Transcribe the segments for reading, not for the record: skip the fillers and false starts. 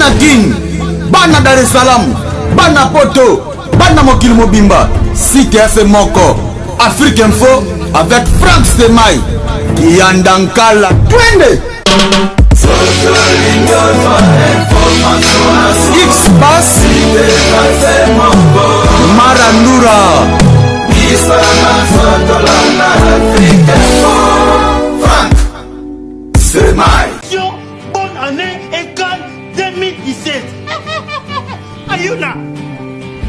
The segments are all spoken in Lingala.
bana King, bana Dar es Salaam, bana Poto, bana Mokili Mobimba, Site FM Moko, Afrique Info avec Franck Stemai, Yandankala, twende. X-Bass, Marandura, Franck Stemai. Bonne année égale 2017. Ayuna.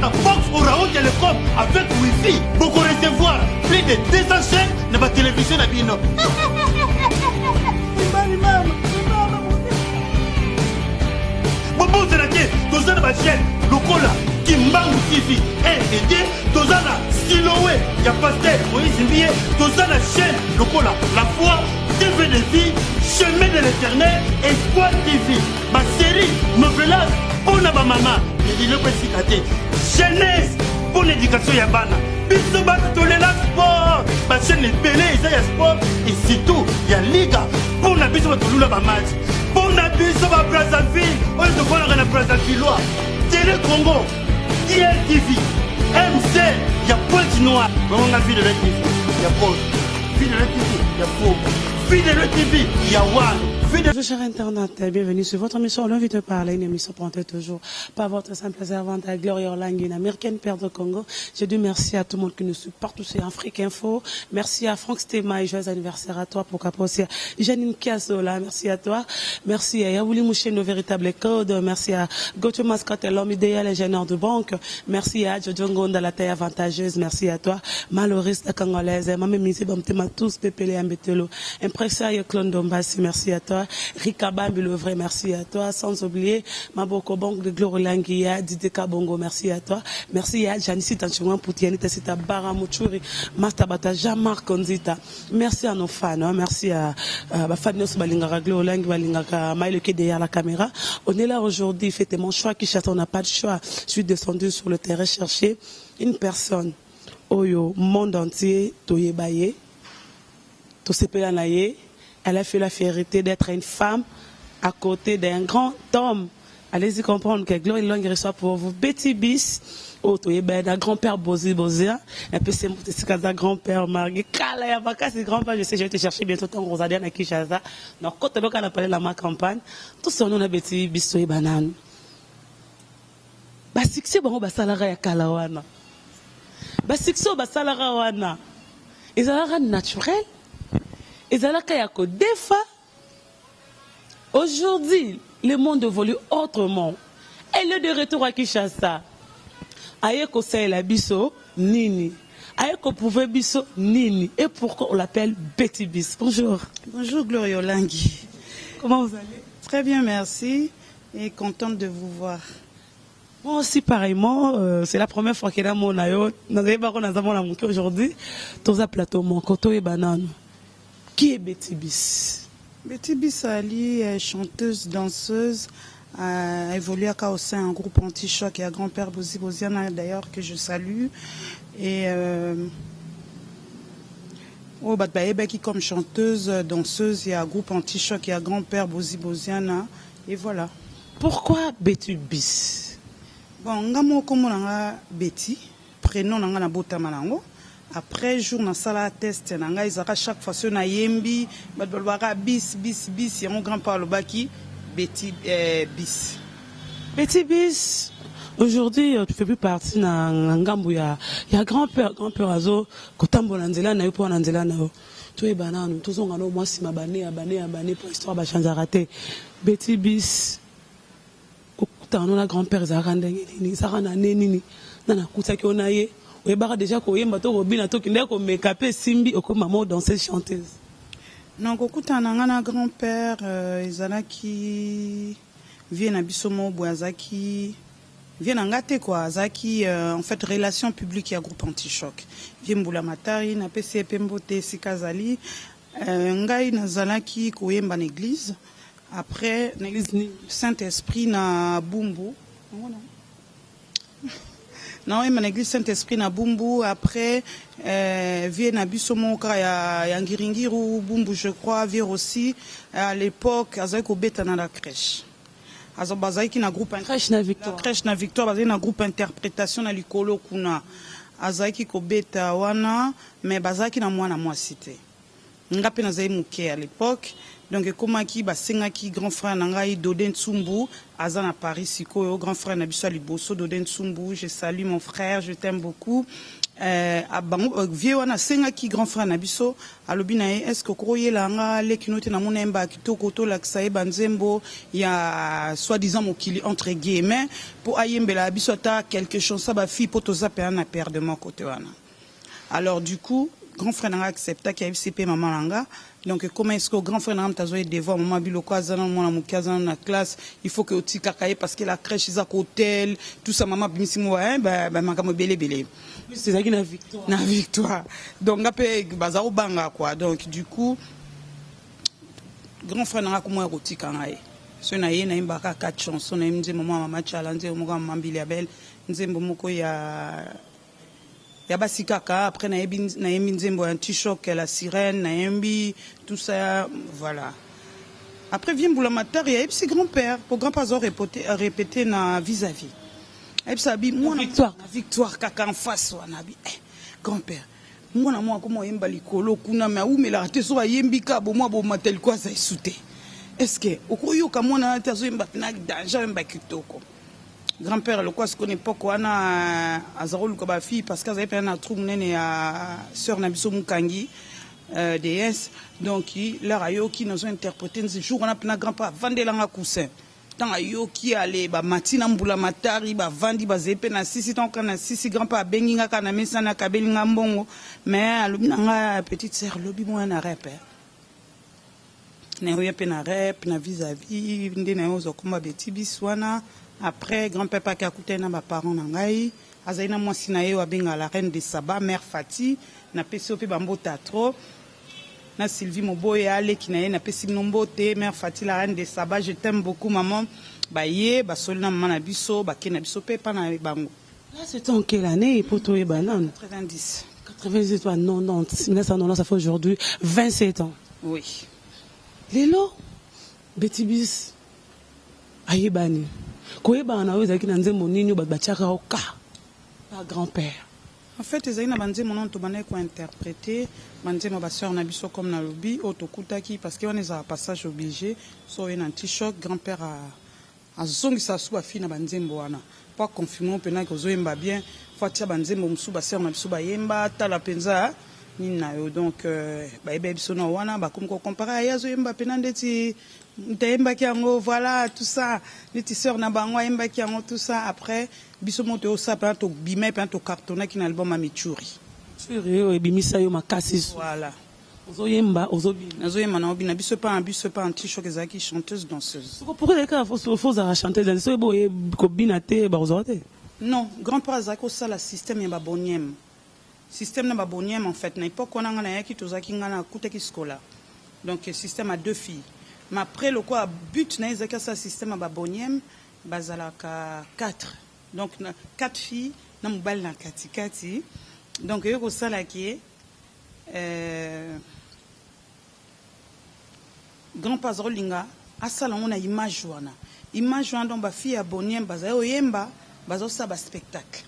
La Fox Orao Télécom avec Wi-Fi. Beaucoup recevoir plus de 200 chaînes dans la télévision à Bino. Bon, c'est la quête. Tous dans la chaîne. Lokola. Kimbangu TV. Et tous dans la Siloé. Il y a Pasteur. Moïse Mbié. Tous dans la chaîne. Lokola. La foi. TV de vie. Chemin de l'éternel. Espoir TV. Ma série. Novelas. Pour la maman. Il est précité. Jeunesse. Pour l'éducation Yabana. Biso bat tolela sport. Ma chaîne est belée. Il y a sport. Et surtout. Il y a Liga. Pour la biso bat tolela match. Pour la biso bat Brazzaville. On est de voir la Brazzaville. Télé Congo. DLTV. MC. Il y a Pointe Noire. On a vu de la TV. Il y a Paul. Vu de la TV. Il y a Paul. Vu de la TV. Il y a One. Bonjour chers internautes, bienvenue sur votre émission L'envie de parler, une émission portée toujours par votre simple servante à Gloria Orlangi, une américaine père de Congo. Je dis merci à tout le monde qui nous suit partout sur Afrique Info. Merci à Franck Stemai, joyeux anniversaire à toi pour Capocia. Janine Kiasola, merci à toi. Merci à Yaouli Mouché, nos véritables codes. Merci à Gauthier Mascotte, l'homme idéal, ingénieur de banque. Merci à Jojo Ngonda, la taille avantageuse. Merci à toi. Maloriste, la Congolaise. Maman Misi, Bamtema, tous, Pépélé, Ambetelo. Impressario, Clone Dombassi, merci à toi. Rika Bambi le vrai, merci à toi. Sans oublier Maboko Banque de Gloria Dide Kabongo, merci à toi. Merci à Janici Tanchouan Poutiani, Tessita Baramuchuri, Mastabata, Jean-Marc Konzita. Merci à nos fans, hein. Merci à Fadnos Balingara, Gloria Balingara, Maïleke derrière la caméra. On est là aujourd'hui, faites mon choix, qui chatte, on n'a pas de choix. Je suis descendu sur le terrain chercher une personne. Oyo, monde entier, Toyebaye, Tosepelanaye. Elle a fait la fierté d'être une femme à côté d'un grand homme. Allez-y comprendre que Gloria Longue reçoit pour vous Betty Bis, d'un grand-père Bozi Bozia, un peu c'est mon grand-père Marguerite, Kala c'est grand-père, je sais, je vais te chercher bientôt ton Rosadian à Kinshasa. Donc, quand on a parlé de ma campagne, tout ce nom a Betty Bis, et banane. Basixé, bon, basalara ya Kalawana. Basixé, basalara wana. Ils ont naturel. Aujourd'hui, le monde évolue autrement. Elle est de retour à Kinshasa. Ayeko Saïla Bisso, Nini. Ayeko Pouvé Bisso, Nini. Et pourquoi on l'appelle Betty Bis? Bonjour. Bonjour Gloria Orlangi. Comment vous allez? Très bien, merci. Et contente de vous voir. Moi aussi, pareillement, c'est la première fois qu'il y a mon ayo. Nous avons aujourd'hui. Dans un plateau, mon koto et banane. Qui est Betty Bis? Betty Bis Ali est chanteuse, danseuse, a évolué au sein d'un groupe anti-choc et à grand-père Bozi Boziana d'ailleurs que je salue. Et qui comme chanteuse, danseuse, il y a un groupe anti-choc et à grand-père Bozi Boziana. Et voilà. Pourquoi Betty Bis? Bon, ngamo comme Betty, prénom na bota malango. Après jour na sala test nanga izaka chaque fois sur na yembi badolwaka bis et mon grand-père le baki Betty Bis. Betty Bis. Aujourd'hui tu fais plus partie na ngambu ya grand-père azo kotambola nzela na yo po na nzela na yo. To e banana to zonga no mwasi mabane pour histoire ba changer raté. Betty Bis. Kokutana na grand-père zaka ndenge nini zaka na nini na kutaki onaye. Oui, déjà qu'on y bateau robin to kinde ko make-up simbi oko maman danseuse chanteuse. Non, kokuta na grand-père izalaki vient à bisomo boazaki vient ngate quoi zaki en fait relation publique et groupe anti-choc. Vient mbula matari na PCP mbote sikazali ngai nazalaki koyemba na église après l'église Saint-Esprit na Bumbu. Non, il m'a l'église Saint-Esprit na Bumbu. Après, vient à Bissomoka, ya Ngiringiru, Bumbu, je crois, vient aussi à l'époque, avec au bêta dans la crèche. azo bazaki na groupe crèche na Victoire. Crèche na Victoire bazaki na groupe interprétation na likolo kuna. Azaki ko beta wana mais bazaki na mwana mwasi te. Nga pe nazai muke à l'époque. Donc comment qui basenga qui grand frère nangai Dodin Tsumbu aza na Paris siko grand frère na biso liboso Dodin Tsumbu, je salue mon frère, je t'aime beaucoup. Vieux wana senga ki grand frère na biso alobi na ye est-ce que koyela nga lekinote na monemba kitoko to lakisa e banzembo ya soi-disant mokili entre guillemets pour ayembela biso ta quelque chose ça ba fille poto za pe na père de mon côté wana. Alors du coup grand frère n'a accepté qu'il y ait CP maman langa. Donc comment est-ce que grand frère n'a pas besoin de devoir maman biloko azana mona mukaza na classe il faut que oti kakaye parce que la crèche is à hôtel tout ça maman bimisi mo ba makamo belé. C'est ça qui na Victoire. Na Victoire. Donc après bazaro banga quoi. Donc du coup grand frère n'a pas comment oti kanaye. So na ye na imbaka 4 chansons na mze maman challenge mo maman biliabel nzembo moko ya Yabasi kaka, après na yembi nzembo un t-shirt la sirène, na yembi tout ça, voilà. Après vient Boulamatar, il y a petit grand-père, pour grand-père répéter na vis-à-vis. Et puis ça dit moi victoire kaka en face wana bi grand-père. Moi na moi comment yemba likolo kuna mais ou mais la raté so yembi ka bo moi bo matel quoi ça souté. Est-ce que okoyo ka moi na tazo yemba na danger yemba kitoko. Grand-père, le quoi, ce qu'on est pas quoi, on a Azarol comme fille parce qu'elle avait un trou nene à sœur Nabiso Mukangi, DS. Donc, leur ayo qui nous ont interprété ce jour, on a plein grand-père vendé la coussin. Tant ayo qui allait, bah matina mbula matari, bah vendi, bah zépé na sisi, tant qu'on a sisi grand-père benginga kana mesa na kabelinga mbongo, mais l'obinanga petite sœur lobi moi na rep. Na rien na rep, na vis-à-vis, ndé na ozo komba beti biswana. Après, grand-papa qui a coûté na parents nangai, azaina mwasi na ye wabenga la reine de Saba, mère Fati, na PCOP bambo tatro, na Sylvie Moboye ale qui na ye na pesi nombote, mère Fati la reine de Saba, je t'aime beaucoup maman. Ba ye, ba solna maman na biso, ba kena biso pe pa na bango. Là c'était en quelle année pour toi et banane? 90. 90 toi non 1990 ça fait aujourd'hui 27 ans. Oui. Lelo Betibis ayebani. Koyeba na weza kina nzembo nini bachaka oka pa grand-père. En fait, les aïna bandé mon nom to bané ko interpréter bandé ma sœur na biso comme na lobby autokutaki parce que on est à passage obligé so un t-shirt grand-père a zongi sa sou fille na banzembo wana pas confirmer pena ko zoyemba bien faut tia banzembo musu ba sœur na biso ba yemba tala penza nina yo donc ba ebe biso na wana ba comme ko comparer ya zoyemba pena ndeti Ntaemba kiango, voilà, tout ça. Les tisseurs na bango, emba kiango, tout ça. Après, biso monte au sa, pendant to bime, pendant to cartonné qui n'a album à Michuri. Michuri, et bimisa yo makasi. Voilà. Ozo yemba, ozo bim. Ozo yemba na obina, biso pas un t-shirt ezaki chanteuse danseuse. Pourquoi les cas faut à chanter danseuse, so bo ko binate ba ozo te. Non, grand-père ezaki ça la système ya baboniem. Système na baboniem en fait, na époque on a ngana yaki tozaki ngana kutaki skola. Donc système a 2 filles. Mais après, le quoi, but, n'a pas ça système à Baboniem, bazalaka 4. Donc, 4 filles, n'a pas na kati. Donc, il y a ça là qui est, grand pazaro linga, à ça là, on a image wana. Image wana, donc, ba fille à Boniem, bazao yemba, bazao ça ba spectacle.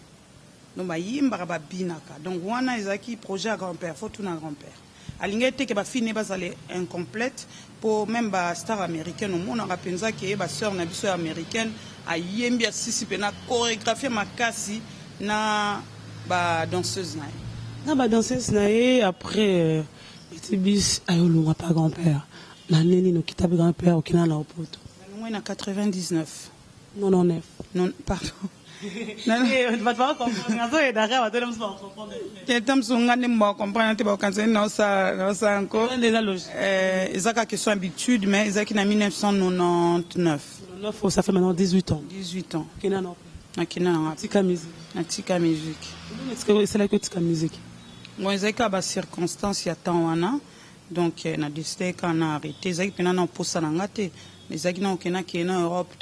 Donc, ba yemba, ba binaka. Donc, wana, ezaki projet à grand-père, faut tout na grand-père. Alingete que ba fille n'est pas allée incomplète pour même ba star américaine au monde on a pensé que ba sœur na biso américaine a yembi sisi pena chorégraphie makasi na ba danseuse na ba danseuse na et après Betibis ayolunga pas grand-père na neni no kitabe grand-père okina na opoto on est en 99 non pardon Ezaka question habitude, mais Ezaki na 1999. Ça fait maintenant 18 ans. 18 ans. Tika musique. Tika musique. C'est là que Tika musique. Bon, Ezaka ba circonstance ya temps wana. Donc na décidé qu'on a arrêté. Ezaki pena na posa na ngate. Les agents qui sont en Europe,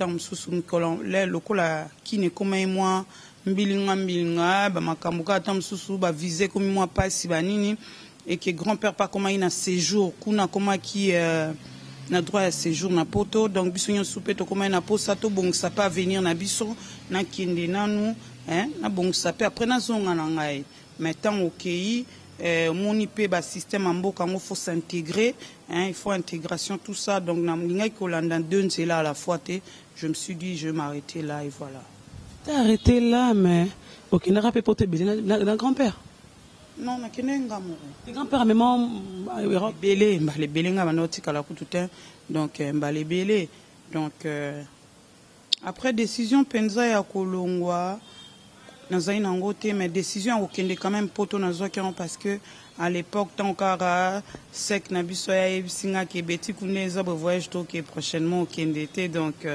les locaux qui ne comme moi, mbilinga, bamakambuka tam susu ba visé comme moi pas si banini et que grand-père pas comment il a séjour, kuna comment qui na droit à séjour na poto donc biso nyon soupe to koma na posa to bon ça pas venir na biso na kende nanu hein na bon ça peut après na zonga na ngai mais tant OK moni pe ba système en mboka ngo faut s'intégrer hein il faut intégration tout ça donc na ngai ko landa deux nzela à la fois je me suis dit je vais m'arrêter là et voilà. T'as arrêté là mais OK n'a pas porter d'un grand-père. Non, na kenenga mo. Les grands-pères même belé mbale belenga banoti kala kututin donc mbale belé donc après décision penza ya kolongwa nazai nangote mais décision okende quand même poto nazwa parce que à l'époque tant kara sec na biso ya bisinga ke beti kuneza bo voyage to ke prochainement okende été donc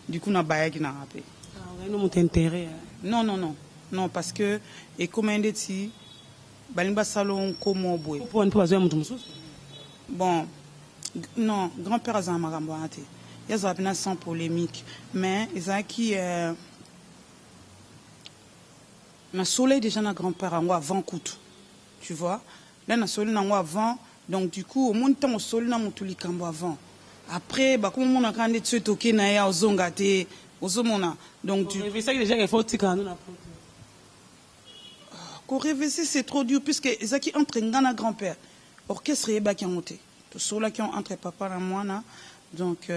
du coup na bayaki na rapé. Ah non mon intérêt. Non non non non parce que et commandé ti balimba salon comme boy pour un peu azoya mutu mususu bon non grand-père azama makambo ate yaza pena sans polémique mais ezaki na soleil déjà na grand-père ango avant kutu tu vois là na soleil nango avant donc du coup au monde temps au soleil na mutu likambo avant après ba comme mona kande tse toke na ya ozonga te ozomona donc tu mais ça déjà il faut tika nous na Qu'on révise c'est trop dur puisque Zaki entre ngana grand-père orchestre et baki monté tout cela qui ont entre papa et moi là donc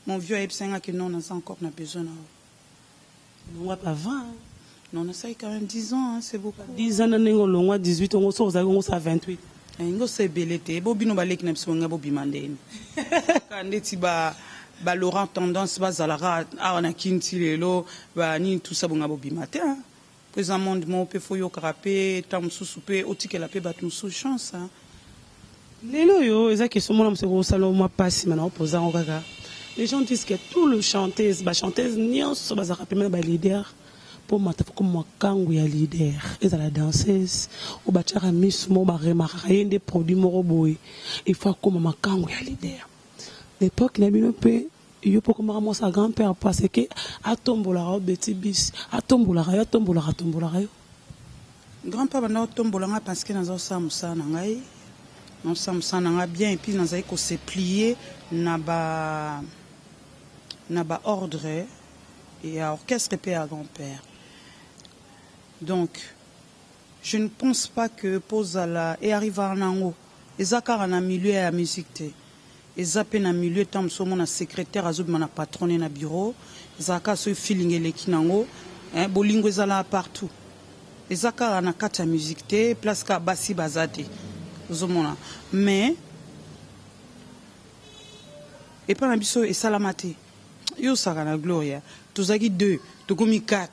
mon vieux Epsenga que non on a encore n'a besoin on va pas 20 non on a ça quand même 10 ans hein, c'est beaucoup 10 ans n'engo longwa 18 on sort ça on ça 28 ngo c'est belete bobino balek na bisonga bobimandeni kandeti ba Laurent tendance ba zalara ana kinti lelo ba ni tout ça bonga bobimate hein. Présentement, mon peu faut yo carapé, tam soupé, otike la paix bat nous sous chance. Lelo yo, ezaki somo na mseko salon moi passe maintenant opposant au gaga. Les gens disent que tout le chanteuse, ba chanteuse nyonso ba rapper même ba leader pour mata comme moi kangu ya leader, et la danseuse ou ba tchara miss mo ba remarquer des produits moro boy. Il faut comme ma kangu ya leader. L'époque na bino pe yo poko mara sa grand-père parce que atombola ra beti bis atombola ra yo grand-père na tombola nga parce que nazo samusa na ngai non samusa na nga bien et puis nazai ko se plier na ba ordre et à orchestre et à grand-père donc je ne pense pas que pose à la et arrive à nango ezakara na milieu ya musique te ezape na milieu tam so mona secrétaire azobi na patronne na bureau ezaka so feeling eleki nango hein bolingo ezala partout ezaka na kata musique te place ka basi bazate ozomona mais et pas na biso esalamate yo saka na gloria tozaki 2 tokomi 4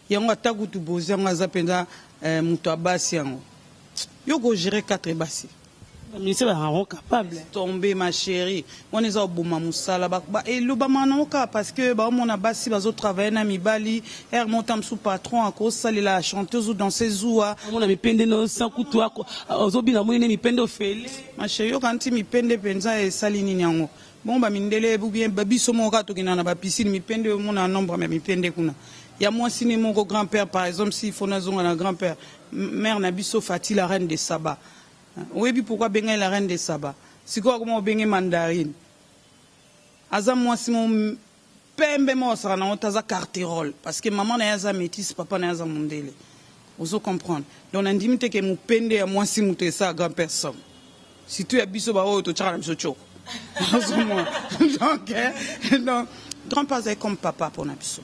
yango ataku tu bozi yango azapenda muto abasi yango yo go gérer 4 basi. Mais c'est vraiment capable. Tomber ma chérie. On est au bouma moussala et le bamanoka parce que bah mon abassi bazo travailler na mibali er montam sous patron à cause ça la chanteuse ou danseuse ou mon ami pende no sans couteau ozobi na moni mi pende ofele ma chérie quand mi pende penza et salini nyango bon ba mindele ou bien babiso mo ka to kina ba piscine mi pende mon nombre mais mi pende kuna ya moi sini mon grand-père par exemple s'il faut na zonga na grand-père mère na biso Fati la reine de Saba. Oui, pourquoi benga la reine de Saba? Si quoi comment benga mandarine? Aza moi si mon pembe mo sera na otaza carterole parce que maman na yaza métis, papa na yaza mondele. Vous comprendre. Donc on a dit que mon pende à moi si mouté ça grand personne. Si tu as biso ba o to tchara biso choko. Donc grand-père c'est comme papa pour na biso.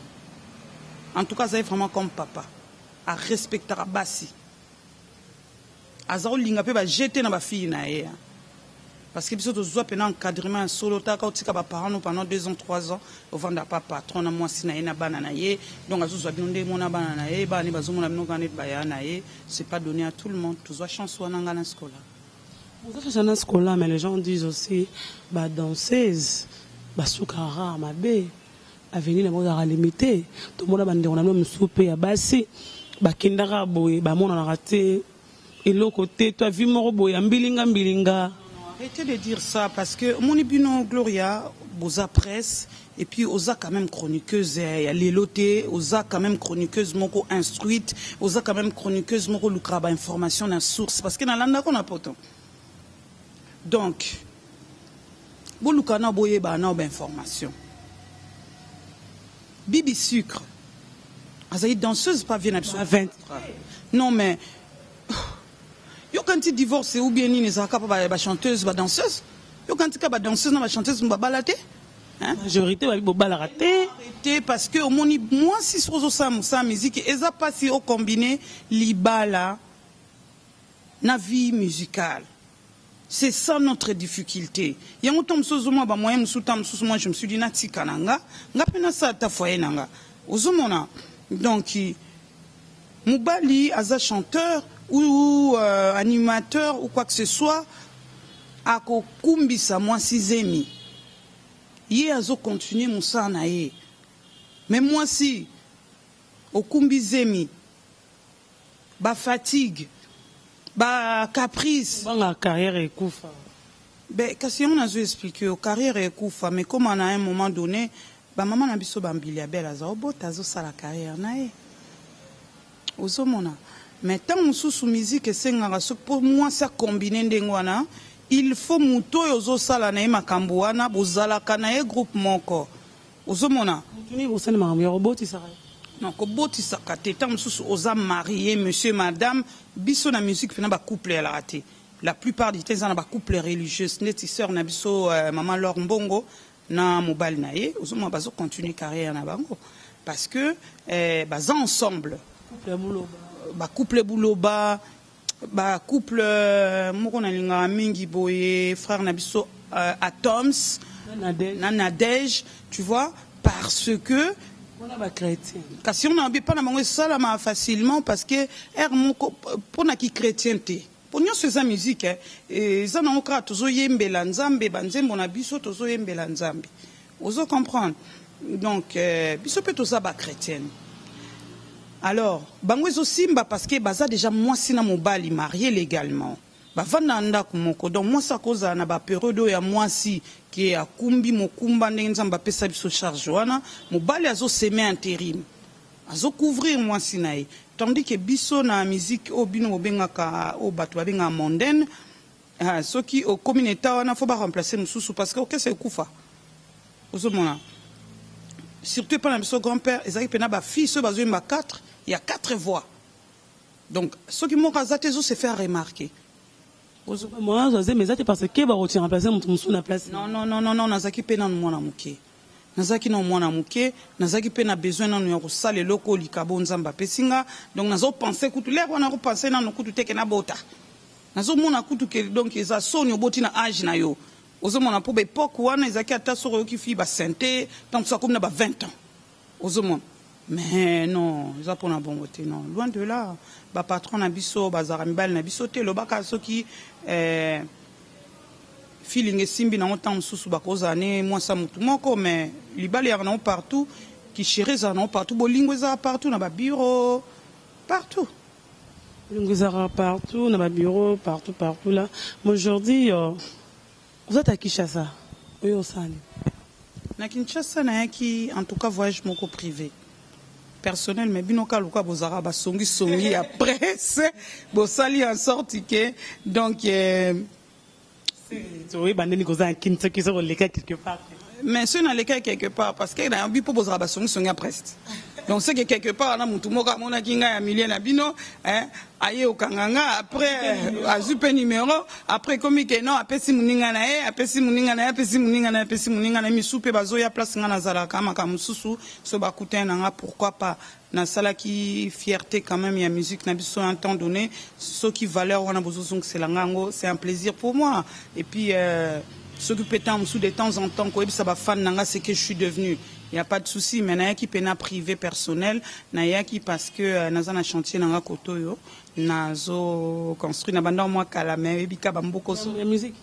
En tout cas c'est vraiment comme papa. À respecter à basi. Azao linga pe ba jeter na ba fille na ye parce que biso to zo pe na encadrement solo ta ka otika ba parents pendant 2 ans 3 ans au vanda pas patron na moi sina na bana na ye donc azo zo binonde mona bana na ye ba ni bazo mona bino kanet ba ya na ye c'est pas donné à tout le monde tu zo chance wana ngana scola vous avez chance scola mais les gens disent aussi ba danseuse ba soukara mabe avenir na moza limité to mona bande on a même soupe ya basi ba kindara boy ba mona na raté. Et l'autre côté, tu as vu mon robot, mbilinga. Arrêtez de dire ça parce que mon ibino Gloria, Boza presse, et puis Oza quand même chroniqueuse, il y a les lotés, Oza quand même chroniqueuse, moko instruite, Oza quand même chroniqueuse, moko lucraba information, la source, parce que dans l'anda qu'on a pourtant. Donc, bolukana boye ba na information. Bibi Sucre. Azaï danseuse pas bien absolument. 20. Non mais yo quand tu divorces ou bien ni zaka pas chanteuse ba danseuse. Yo quand tu ba danseuse na ba chanteuse ba balate. Hein? Majorité va bala raté parce que au moni moi si sur sa musique et ça pas si au combiné libala na vie musicale. C'est ça notre difficulté. Il y a un temps moi moi je me suis dit natika nanga ngapena sa ta foyer nanga. Ozomona donc Mubali aza chanteur ou animateur ou quoi que ce soit a kokumbisa moi sizemi. Yé azo continuer moussa na ye. Mais moi si au kumbizemi ba fatigue ba caprice la carrière est koufa. Ben kasi on a expliqué au carrière est koufa mais comme à un moment donné ba maman na biso bambili belle azo bota zo sala carrière na ye. Ozomona mais tant sous musique senganga pour moi ça combiner ndengwana. Il faut muto yozo sala na makambo wana bozala kana e groupe moko ozomona mutuni bosana makambo ya roboti sara non ko boti sakate tam susu oza marié monsieur madame biso na musique fena ba couple ya la raté la plupart du temps na ba couple religieux neti sœur na biso maman Laure Mbongo na mobile na ye ozomona bazo continuer carrière na bango parce que baza ensemble couple buloba ba couple buloba ba couple moko na linga mingi boye frère nabiso Atoms na Nadège tu vois parce que on a ba chrétien kasi on a pas na bango ça ma facilement parce que moko pour na ki chrétienté pour nous ces musique et ça na okra tozo yembela nzambe banzembo na biso tozo yembela nzambe ozo comprendre donc biso pe toza ba chrétienne. Alors, bangwezo simba parce que baza déjà moi sina mobali marié légalement. Ba vanda ndako moko donc moi ça cause na ba période ya moi si qui est à kumbi mokumba nzamba pesa biso charge wana mobali azo semer intérim. Azo couvrir moi sinae. Tandis que biso na musique obino obengaka o bato babenga mondaine ceux qui au communauté wana faut pas remplacer mususu parce que OK c'est kufa. Ozomona. Surtout pendant son grand-père, Ezaki pena ba fille ce bazo ma 4, il y a 4 voix. Donc ceux qui m'ont razaté se faire remarquer. Moi je mais ça parce que ba roti remplacer musu na place. Non, nazaki pena mwana muke. Nazaki na mwana muke, nazaki pena besoin na ya kosala loko likabo nzamba pesinga. Donc nazo penser kutu l'air wana ko penser na kutu teke na bota. Nazo mona kutu ke donc eza sonyo boti na âge na yo. Ozomona pour l'époque wana ezaki ata soro ki fi ba santé tant ça comme na ba 20 ans. Ozomona. Mais non, ça pour na bon côté non. Loin de là, ba patron na biso bazara mibal na biso te lobaka soki feeling esimbi na otam susu ba kozane moi ça mutu moko mais libali ya na partout qui chéri za na partout bolingo za partout na ba bureau partout. Bolingo za partout na ba bureau partout là. Aujourd'hui vous êtes à Kinshasa? Oui, au Sani. Na Kinshasa, en tout cas, voyage moko privé. Personnel, mais binoka luka bozara ba songi après c'est bosali en sorte que donc oui bandeni koza Kinshasa qui sont les cas quelque part. Mais c'est dans les cas quelque part parce que na bi po bozara ba songi après. Donc c'est que quelque part na mutu moka mona kinga ya million na bino aye okanganga après azupe numéro après comme que non apesi muninga na ye misupe bazo ya place nga nazala kama mususu so bakuta nanga pourquoi pas na sala qui fierté quand même ya musique na biso un temps donné ce qui valeur wana bozozong c'est langango c'est un plaisir pour moi et puis s'occuper de temps en temps quoi ça va fan nanga c'est que je suis devenu. Il n'y a pas de souci, mais il y a qui pena privé personnel, il y a qui parce que nous avons un chantier dans la Kotoyo, nous avons construit dans le mois Kalamé, et puis il y a musique.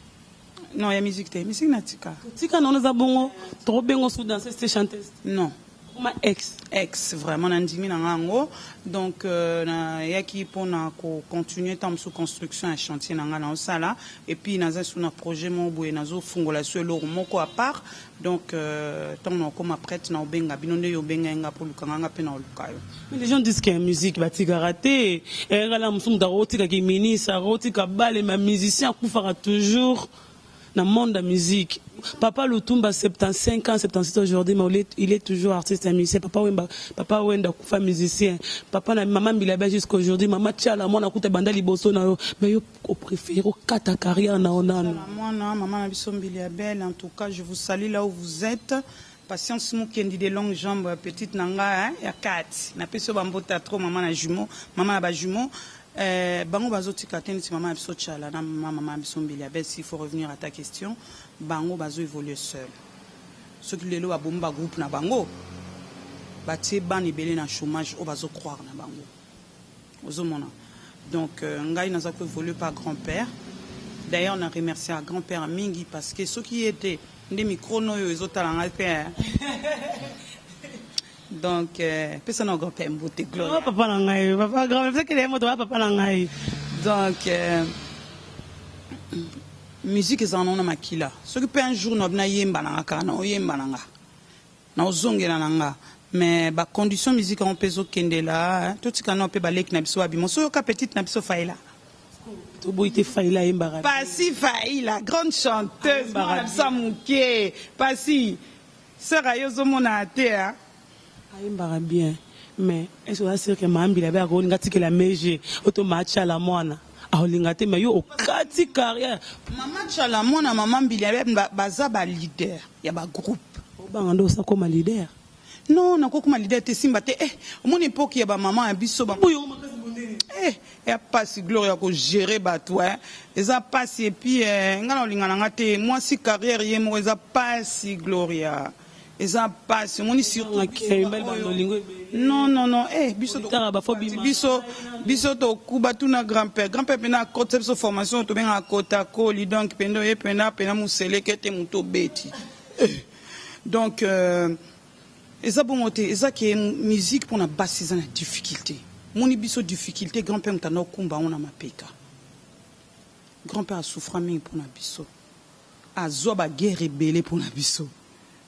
Non, il y a musique, musique natika. Tika non nous avons trop bien sous danser cette chanteuse. Non. Ma ex vraiment nandimi nango donc ya qui pour na continuer tam sous construction un chantier nanga na osala et puis naza sous un projet mon boye nazo fungola sur le moko à part donc tant comme prête na obenga binonde yo benga nga pour lukanga pe na lukayo. Mais les gens disent que la musique va raté et là musum da roti ka ministre roti ka bale ma musicien kufara toujours dans le monde de la musique. Papa Lutumba, 75 ans, 76 aujourd'hui, mais il est toujours artiste et musicien. Papa Wenda, Koufa musicien. Papa, maman Bilaba jusqu'à aujourd'hui. Maman Tchala, moi, on a banda liboso na mais yo préfère kata carrière na onano. Maman Abisson Biliabel, en tout cas, je vous salue là où vous êtes. Patience Moukendi des longues jambes, petite nanga, il y a 4. Na peso bambota trop, maman na jumeau, maman na jumeau. Bango bazoti kateni si maman Abisson Tchala, maman Abisson Biliabel, s'il faut revenir à ta question, bango bazo évoluer seul. Ceux qui lelo abomba groupe na bango, batie ban ibele na chômage, o bazo croire na bango. Ozomona. Donc, ngai n'a pas évolué par grand-père. D'ailleurs, on a remercié à grand-père Mingi parce que ceux qui étaient des micros, ils ont talent père. Donc, personne n'a grand-père beauté gloire. Papa Langai, papa grand-père, c'est qu'il est mort papa Langai. Donc, musique est en on makila. Ceux qui peuvent un jour n'obna yemba nanga, na yemba nanga, na ozonge nanga. Mais bah condition musique on peut zo kende là, tout ce qu'on a peut balek na biso abimo. So ka petite na biso faila. To boité faila embara. Pasi faila, grande chanteuse Madame Samouké. Pasi sœur ayozo mona terre. Embara bien. Mais est-ce que c'est que mambi la ba ko ngati ke la meje, auto matcha la mwana. Aolingate mais yo okati carrière. Maman Tchala mona maman Biliabel baza ba leader, ya ba groupe. Obanga ndo sa comme leader. Non, na kokuma leader te simba te mon époque ya ba maman ya biso ba ya passe gloria ko gérer ba toi eza passe et puis ngana olingana ngate moi si carrière yemo eza passe gloria eza passe moni surtout non biso to kuba tuna grand-père pena côté de formation to benga kota koli donc pendo ye pena musele kete muto beti donc et ça bon et ça qui est musique pour la basse c'est une difficulté mon ibiso difficulté grand-père mutana kumba on a mapeka grand-père a souffert mais pour la biso a zoba guerre rebelle pour la biso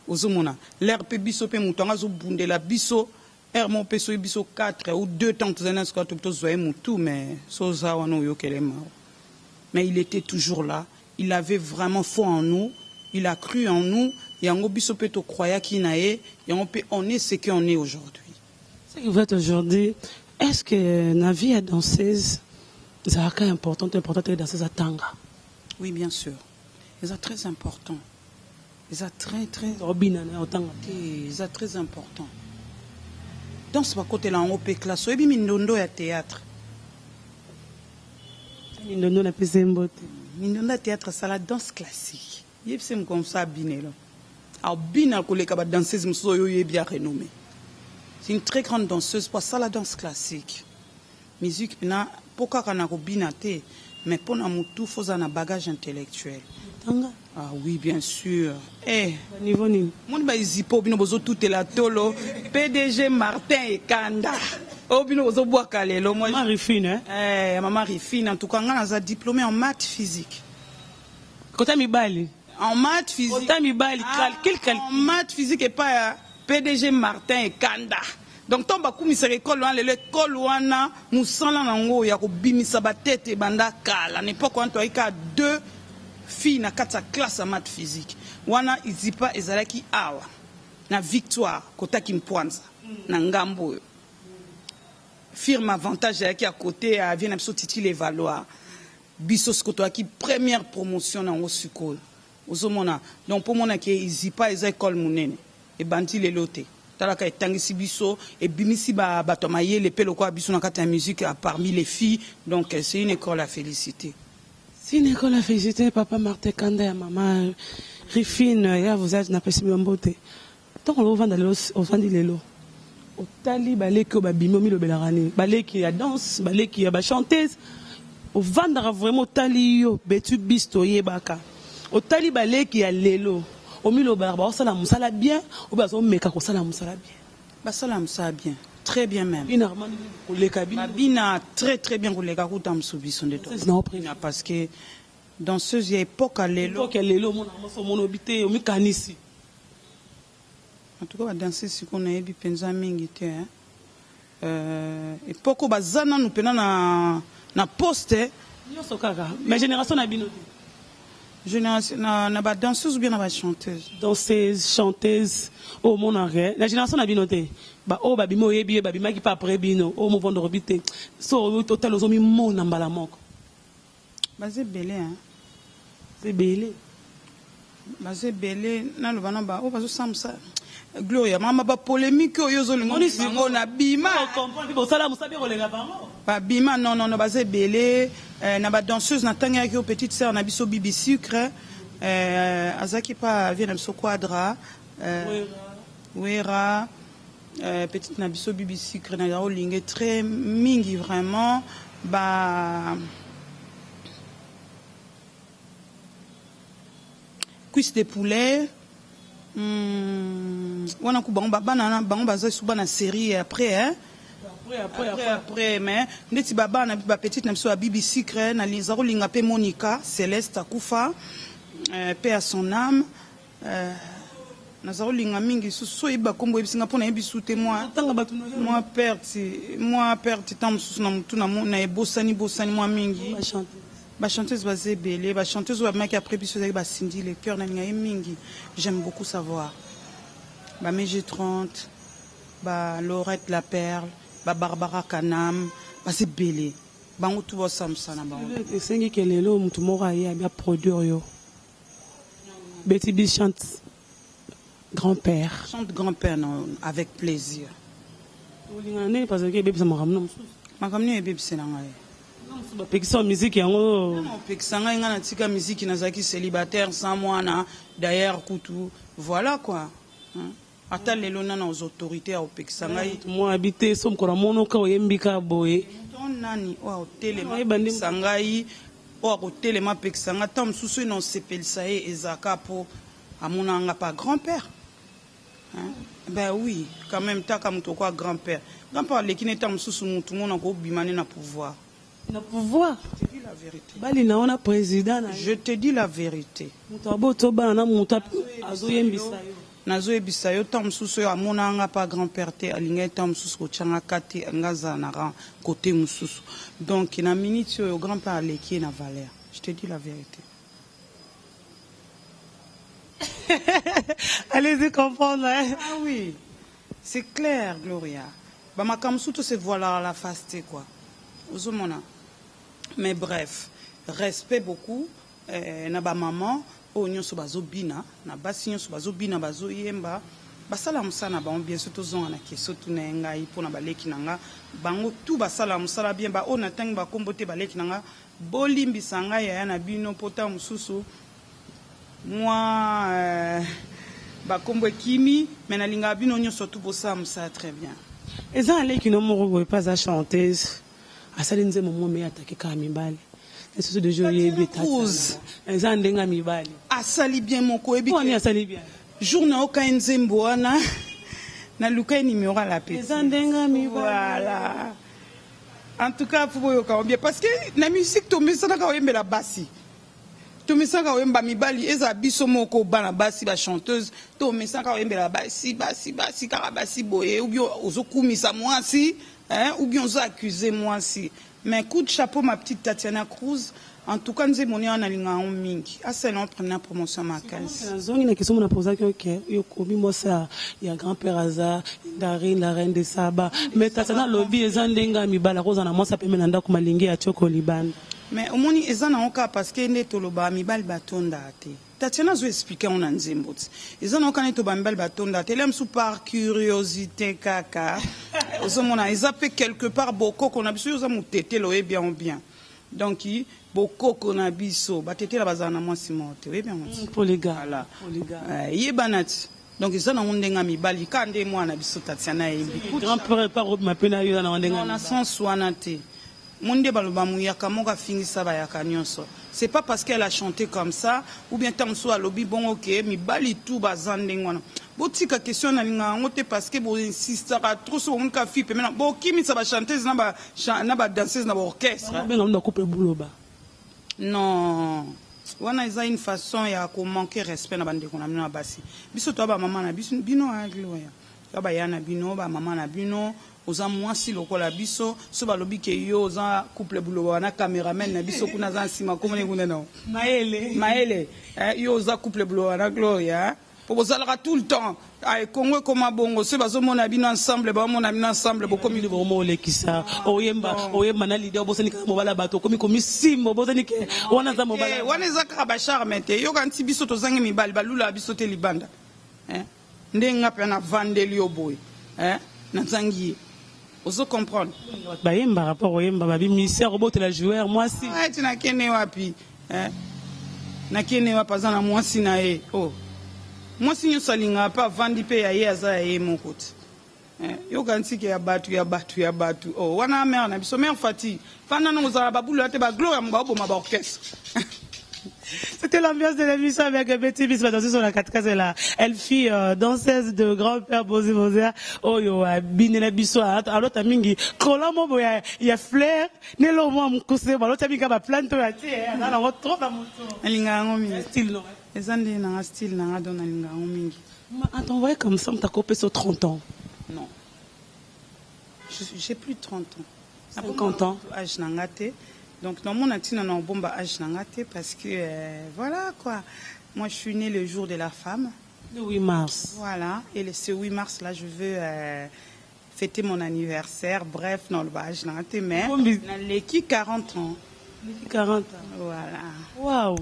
ozomona l'air pe biso pe mutanga zo bundela biso air mon peso biso 4 ou 2 temps zana squat to zoe mutu mais soza wano yokelema mais il était toujours là il avait vraiment foi en nous il a cru en nous. Yango biso pe to croya ki na ye, yango pe on est ce qu'on est aujourd'hui. Ce que vous êtes aujourd'hui, est-ce que la vie est danseuse, c'est important de danser à tanga? Oui, bien sûr. C'est très important. C'est très important. Danse pas côté là on peut classe, et puis mindondo ya théâtre. Mindondo na pesembote. Mindondo théâtre c'est la danse classique. Il c'est comme ça biné là. Alors, bien que la danseuse est bien renommée. C'est une très grande danseuse pour ça la danse classique. Musique, pourquoi on a bien mais pour nous tout faut un bagage intellectuel. Ah oui, bien sûr. Niveau ni. Mon baisipo bino bozo tout est la tolo. PDG Martin et Kanda. Oh bino bozo bois kalelo. Moi. Maman Rifine. Maman Rifine. En tout cas, on a diplômé en maths physique. Côté mi bali. En maths physique. En maths physique et pas PDG Martin et Kanda. Donc tomba kumisa l'école wana musala nango ya ko bimisa ba tête banda kala. N'importe quand toi ika 2 filles na 4 classe en maths physique. Wana izipa ezalaki awa. Na victoire kota kimpwanza na ngambo. Firme avantage yaki à côté à vient absolument titule valoir. Biso skoto ki première promotion na osukol. Ozomona donc pour mona ki izipa eza école munene e bandi le loté talaka etangisi biso e bimisi ba bato mayele pe lokwa biso na kata ya musique parmi les filles donc c'est une école à féliciter. C'est une école à féliciter papa Martin Kanda et maman Rifine ya vous êtes na pesi mbombote. Donc on va dans au vandi lelo. Au tali baleki ba bimomi lo belarani baleki ya danse baleki ya ba chanteuse au vandara vraiment tali yo betu bisto yebaka. Au tali baleki ya lelo au milo barba ça la musala bien ou bazo meka ko sala musala bien basala musala bien très bien même bina ramani ko le kabine bina très bien ko le ka ko tam subiso de to parce que dans ce époque à lelo mon obité au mikanisi en tout cas danser si qu'on a ebi penza mingi te époque bazana nous pena na poste mais génération na bino Génération, na danseuse ou bien na chanteuse? Danseuse, chanteuse, oh mon arrêt. La génération n'a binoté. Bah oh babi mo yebi babi maki pas après bino. Oh mon vendre robité. So total aux hommes mon nambala moko. Bah c'est belé hein. C'est belé. Bah c'est belé. Na le bana ba oh bazo samsa. Gloria mama ba polémique yo zo lingo na bima. On comprend que ça là vous savez relega pas mort. Ba bima non bah c'est belé. Na ba danseuse na tanga ki petite sœur na biso Bibi Sucre. Azaki pa vient na biso Quadra. Wera. Petite Nabiso Bibi Sucre na lingue très mingi vraiment ba cuisse de poulet wana ku bango bana bango baza suba na série après hein après mais ndeti baba na ba petite Nabiso Bibi Sucre na lizaro linga pe Monica Céleste akufa paix à son âme Nazaro linga mingi so iba kombo ebisinga pona ebisute moi perte tam sous na mutu na ebosani moi mingi ba chanteuse basé belé ba chanteuse wa maki après biso ba Cindy le cœur na linga mingi j'aime beaucoup savoir ba MG30 ba Laurette la Perle ba Barbara Kanam basé belé bango tout ba samsa na bango esengi kelelo mutu moko aye abia produire yo Betty B chante grand-père. Chante grand-père, non, avec plaisir. Parce que bébé ça m'a ramené. Ma ramené bébé c'est là. Non, pékisa musique yango. Non, pékisa ngana tika musique nazaki célibataire sans moi na d'ailleurs kutu. Voilà quoi. Ata lelo na aux autorités au pékisa ngai. Moi habité som kora mono ka oyembika boye. Ton nani wa hôtel ma sangai o hôtel ma pékisa nga tam susu non sepelisa e ezaka po amonanga pas grand-père. Hein? Ben oui, quand même, t'as comme toi grand-père. Grand-père, les qui n'étaient sous tout le monde a bimane na pouvoir. Na pouvoir. Je te dis la vérité. Bali na ona président. Je te dis la vérité. Mutabo toba na muta azoyembisa yo. Nazoyembisa yo tam sous yo amonanga pas grand-père te alinga tam sous ko changa kati ngaza na ran côté mususu. Donc na minute yo grand-père les qui na valeur. Je te dis la vérité. Allez-y comprendre. Hein? Ah oui, c'est clair, Gloria. Bah ma kamsuto c'est voilà la faste quoi. Ozomona. Mais bref, respect beaucoup. Na ba maman, o nyonso bazo bina, na basi nyonso bazo bina bazo yemba. Basala musana ba bien surtout zon na keso tuna ngai pona baleki nanga. Bango tout basala musala bien ba o na tangi ba kombote baleki nanga. Bolimbisa ngai ya na bino pota mususu. Moi, Bakombo Kimi, mais na linga bino nyonso tout bossa ça très bien. Et ça allait qui ne m'aurait pas à chanteuse. À ça linze momo me attaquer kamibali. Et ce de joyer beta. Et ça ndenga mibali. Asali bien moko ebi. On y asali bien. Journa oka nzembo na luka numéro à la petite. Et ça ndenga mibali. Voilà. En tout cas pour yoka bien parce que la musique tombe ça na ka oyembela basi. To misaka wemba mibali eza biso moko bana basi ba chanteuse to misaka wembela basi karabasi boye ou bien ozokumisa mwasi ou bien ozo accuser mwasi mais coup de chapeau ma petite Tatiana Cruz en tout cas nous moni ana linga on mingi asa non prendre promotion ma 15 zongi na question na posa que yo komi mo ça ya grand-père Aza Darine la reine de Saba mais Tatiana lobby ezandenga mibala koza na mwasa pembe na ndako malingi ya choko libanda. Mais au moins, ils en ont cas parce que les toloba mibal batonda te. Tatiana zo expliquer on anzembo. Ils en ont quand toba mibal batonda te. L'aime sous par curiosité kaka. Aux hommes ils appellent quelque part beaucoup qu'on a biso ils ont tété loé bien ou bien. Donc beaucoup qu'on a biso batété la bazana moi si morte. Oui bien. Pour les gars. Voilà. Pour les gars. Yebanat. Donc ils en ont ndenga mibali kande moi na biso Tatiana yembi. Grand-père pas ma pena yo na ndenga. On a sans soinate. Monde baloba muyaka moka fingisa ba yaka nyonso. C'est pas parce qu'elle a chanté comme ça ou bien tamso a lobby bon OK mi bali tout bazandengwana. Botika question na linga ngote parce que bo insistera trop sur on ka fi pe maintenant bo kimi ça ba chanteuse na ba danseuse na ba orchestre. Ben on coupe buloba. Non. Wana isa une façon ya ko manquer respect na bande ko na basi. Biso to ba maman na biso bino a gloria. ba ya na bino ba mama na bino oza mwasi lokola biso so balobi ke yo oza couple bulo na cameraman na biso kuna za nsima komone kuna na maele yo oza couple bulo na Gloria pour vous allera tout le temps ay Congo comme bongo se bazo mona bino ensemble ba mona bino ensemble boko mi vraiment lekisa oyemba na leader bosani ka mobala bato komi simbo bosani ke wana za mobala wana za ka ba charme te yo kanti biso to zangi mibali balula biso te libanda ndenga pe na vandeli yo boy na zangi ozo comprendre bayemba rapport oyemba babi ministère robot la joueur moi si tu na kene wapi na kene wapi za na mwasi na e moi si nous salinga pas vandi pe ya yeza ya mon côté yo kanti ke ya batu wana mère na biso mère fati fana no za babulu ate ba gloire mba oboma ba orchestre. C'était l'ambiance de l'émission avec Betty Bis danseuse sur la 4 là. Elle fit danseuse de grand-père Bozé Bozé. Oh yo binela biso alors tamingi kolamo boya ya fleur nelo mo mukuse ba l'autre mingi ba plante ya ti na ngo trop na moto. Elinga ngomi style non. Ezande na style na dona linga ngomingi. Ma t'envoyer comme ça t'as copé sur 30 ans. Non. J'ai plus de 30 ans. 50 ans. Âge nangate. Donc, dans mon attitude, on a un bon âge parce que, voilà quoi. Moi, je suis née le jour de la femme. Le 8 mars. Voilà. Et ce 8 mars, là, je veux fêter mon anniversaire. Bref, dans le âge mais dans les 40 ans. Les 40 ans. Voilà. Waouh.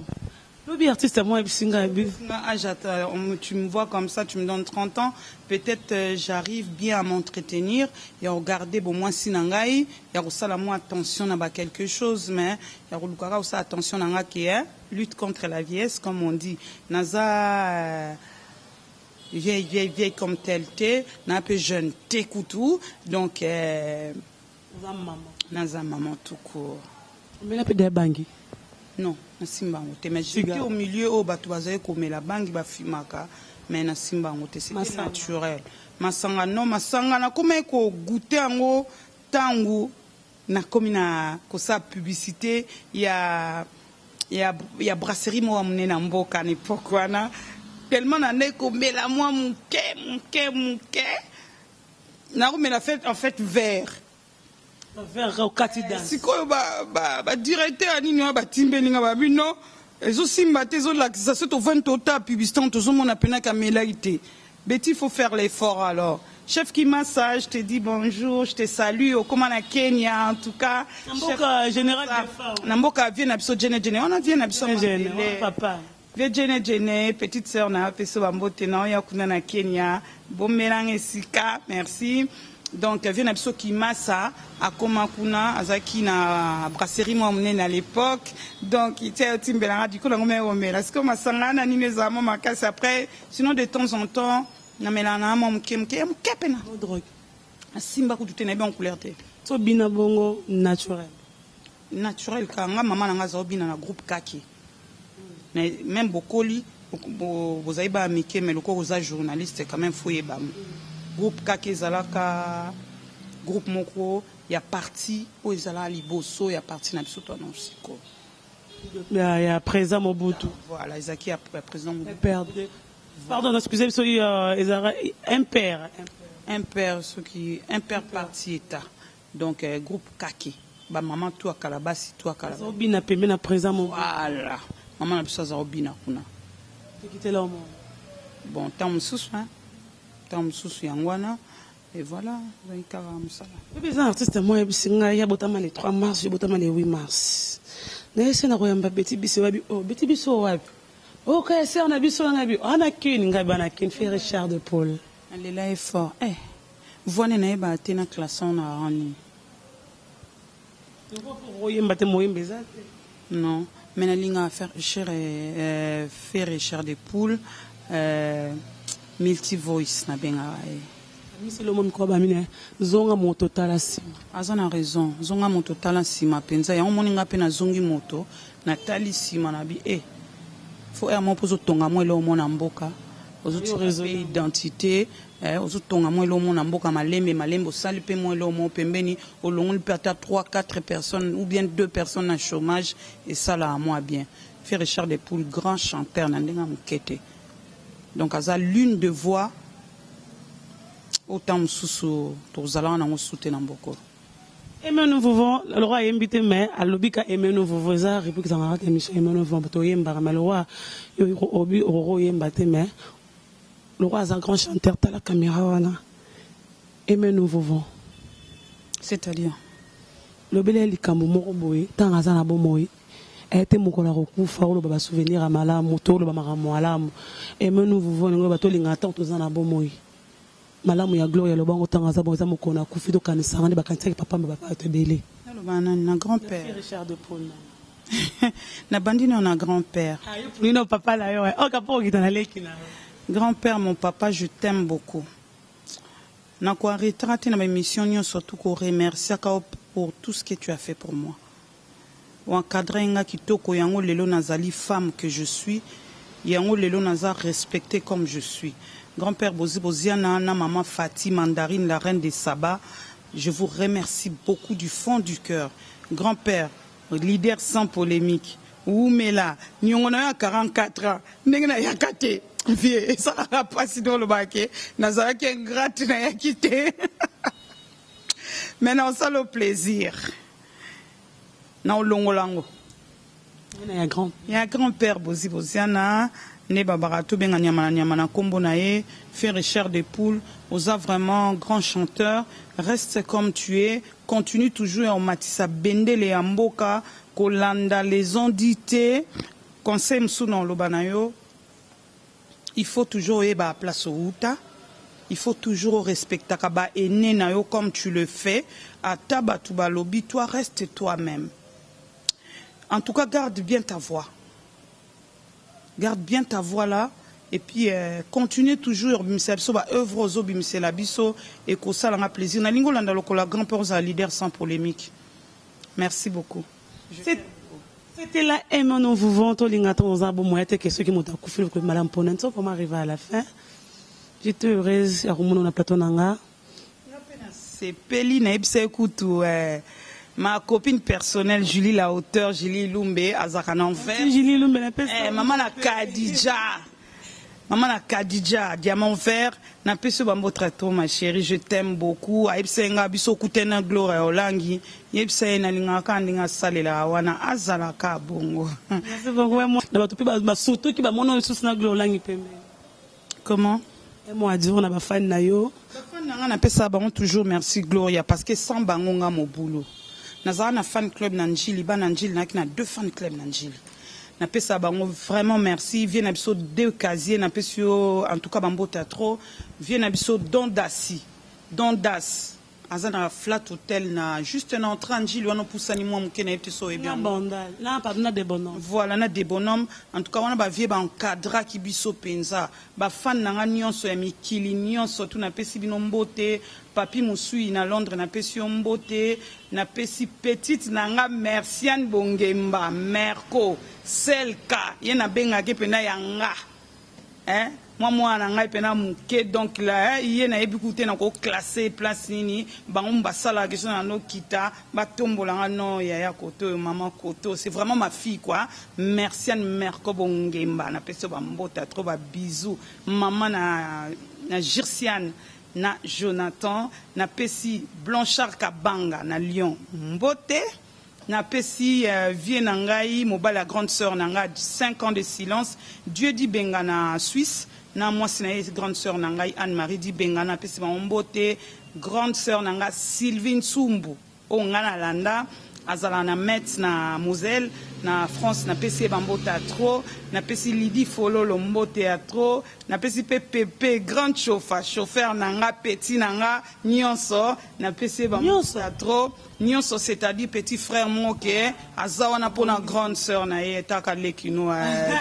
Le artiste à moi, tu me vois comme ça, tu me donnes 30 ans. Peut-être j'arrive bien à m'entretenir et à regarder bon moi sinangai, il y a aussi la moi attention à quelque chose, mais il y a aussi attention à qui est lutte contre la vieillesse comme on dit. Naza vieille comme tel t'es, n'a peu jeune t'es coutou, donc naza maman tout court. Mais la peut des bangi. Non, na simba ngote mais j'étais au milieu au batu bazaye comme la bangi ba fimaka mais na simba ngote c'est naturel. Masanga non masanga na comme ko goûter ngo tangu na comme na ko sa publicité ya brasserie mo amné na mboka n'époque wana tellement na neko mela moi muke na ko mela fait en fait vert sikoyo ba directeur anini ba timbelinga ba bino ezo simba te zo lakisa ce to 20 tota publicité to zo mona pena kamelaité Betty il faut faire l'effort alors chef qui massage te dit bonjour je te salue au comment na Kenya en tout cas Namboka général des femmes Namboka vient na biso Jene on a vient na biso papa Jene petite sœur na peso bambote na ya kuna na Kenya bon mélange sika merci. Donc, vient un qui massa à Komakuna, Azaki na brasserie moi à l'époque. Donc, il était au Timbelanga du coup on met là. C'est comme à Sangana ni les amants ma casse après. Sinon de temps en temps, na melana mon kepena. Drogue. Simba ku tout en couleur te. So bina bongo naturel. Naturel kanga maman nanga zo bina na groupe Kaki. Même Bokoli, vous avez pas Mickey mais le corps aux journalistes quand même fouillé bam. Groupe Kakezalaka, groupe Moko, il y a parti où ils allaient à Liboso, il y a parti na bisoto non siko. Il y a présent Mobutu. Voilà, Isaki a président Mobutu. Pardon, excusez-moi, impair. Impair, ce qui impair parti état. Donc groupe Kaki. Ba maman toi Kalabasi, toi Kalabasi. Obina pembe na présent Mobutu. Voilà. Maman na biso za obina kuna. Quitter là au monde. Bon, tant sous hein. Et voilà, les artistes, moi, il y a le 3 mars, il y a le 8 mars. Je suis Betty Bisso. Betty Bisso, ok, c'est un abisso, on a qu'une fait Richard de Paul. Elle est là et fort. Eh, vous voyez, il y a une classe en Arani. Non, mais il y a fait Richard de Paul. Multi-voice na benga c'est le monde ko ba mine zonga moto tala sima azana raison zonga moto tala sima penza ya moninga pe na zongi moto na tali sima na bi faut mo pozo tonga mo le mona mboka ozo identité ozo tonga mo le mona mboka malembe sali pe mo le mo pembeni olongoli peut-être 3-4 personnes ou bien 2 personnes en chômage et ça là moi bien fait Richard de Poul grand chanteur na ndenga mukete. Donc, à l'une de voix autant sous tous allons en soutenir beaucoup. Et mais nous vivons le roi invité mais à l'obika et mais nous vivons ça république en émission et mais nous vivons to yemba mais le roi yo obi oro yemba te mais le roi est un grand chanteur ta la caméra wana et mais nous vivons c'est-à-dire le belé likambo moko boye tanga za na bomoyi était mokola kokufa lo baba souvenir à malamu to lo bama malamu et mais nous vivons ngo bato lingata to za na bomoyi malamu ya gloire le bango tanga za boza mokona kufi to kanisa ngani bakantia papa baba te belé na grand-père Richard de Paul na bandino na grand-père Nino papa là yo o kapo kitana leki na grand-père mon papa je t'aime beaucoup na ko retraité na ma mission surtout ko remercier pour tout ce que tu as fait pour moi ou encadrer nga kitoko yango lelo nazali femme que je suis yango lelo naza respecté comme je suis grand-père Boziana na maman Fatih Mandarine la reine des Saba je vous remercie beaucoup du fond du cœur grand-père leader sans polémique Oumela nyongona ya 44 ans ndengena yakate vie ça la passe dans le baquet nazara qui ingrate na yakite maintenant ça le plaisir na olongolango il y a grand-père Boziana ne babarato benga nyama kombo na ye fait Richard de Poule osa vraiment grand chanteur reste comme tu es continue toujours en matissa bendele ya mboka kolanda les ondités conseil msou na lobanayo il faut toujours eba place outa il faut toujours respecter kaba ene na yo comme tu le fais ata batu balobi toi reste toi-même en tout cas garde bien ta voix là et puis continue toujours bimisa biso ba œuvre ozo bimisela biso et ko sala nga plaisir na lingo landa lokola grand-père za leader sans polémique merci beaucoup. C'était là et nous vivons to lingata dans un bon moyen que ceux qui m'ont accouché que madame Ponenso pour m'arriver à la fin j'étais heureuse à remonter na plateau nanga c'est Peli na ibse kutu ma copine personnelle Julie la auteure Julie Lumbe azakana envers Julie Lumbe maman na Kadija diamant vert na peso bambo trato ma chérie je t'aime beaucoup aibsenga biso kutena gloire olangi yebsena linga kandinga salela wana azala ka bongo merci beaucoup moi na bato pe ba surtout ki ba mono sous na gloire olangi pembe comment et moi dire on a ba fan na yo fan na na pesa bango toujours merci Gloria parce que sans bango nga mo boulot nazana na fan club na Njili ba na Njili na kina 2 fan club na Njili na pesa bango vraiment merci vient abiso 2 casiers na pesio en tout cas bambo teatro vient abiso Dondasi Dondas azana flat hotel na juste na entrée Njili wana pusani moi mukena ete so e bien là pardon des bonhommes voilà na des bonhommes en tout cas wana ba vie ba encadra ki biso penza ba fan na nga nyonso ya mikili nyonso tu na pesi bino mbote papi musui na Londres na pesi mbote na pesi petite na nga Merciane Bongemba Merco Selka yena benga ke pena yanga moi na ngai pena muke donc là yena ebikuté na ko classer place nini bango basala question na no kita batombola nga no ya koto maman koto c'est vraiment ma fille quoi Merciane Merco Bongemba na pesi ba mbota trop ba bisous maman na Girsiane na Jonathan na pesi Blanchard Kabanga na Lyon mbote na pesi vie na ngai mobile la grande sœur na nga 5 ans de silence Dieu dit benga na Suisse na moi c'est grande sœur na ngai Anne-Marie dit benga na pesi ba mbote grande sœur na nga Sylvine Sumbu o ngana landa azala na Metz na Moselle na France na pesi bambota trop na pesi Lydie Fololo mbote trop na pesi PPP grand chauffeur na nga petit na nga nyonso na pesi bambota trop nyonso c'est-à-dire petit frère moke azawa na pona grande sœur na ye taka lekino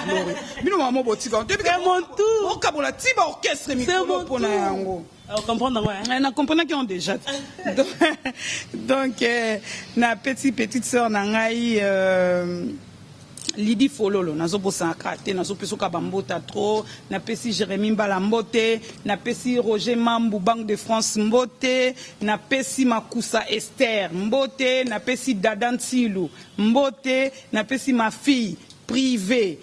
Glory bino mama botika c'est mon tour okabola tiba orchestre mikolo pona yango on comprend qu'ils ont déjà donc na petite sœur na ngai Lydie Fololo nazo bosa kate nazo peso ka bambota trop na pesi Jérémy Mbala mbote na pesi Roger Mambu Banque de France mbote na pesi Makusa Esther mbote na pesi Dadan Silou mbote na pesi ma fille privée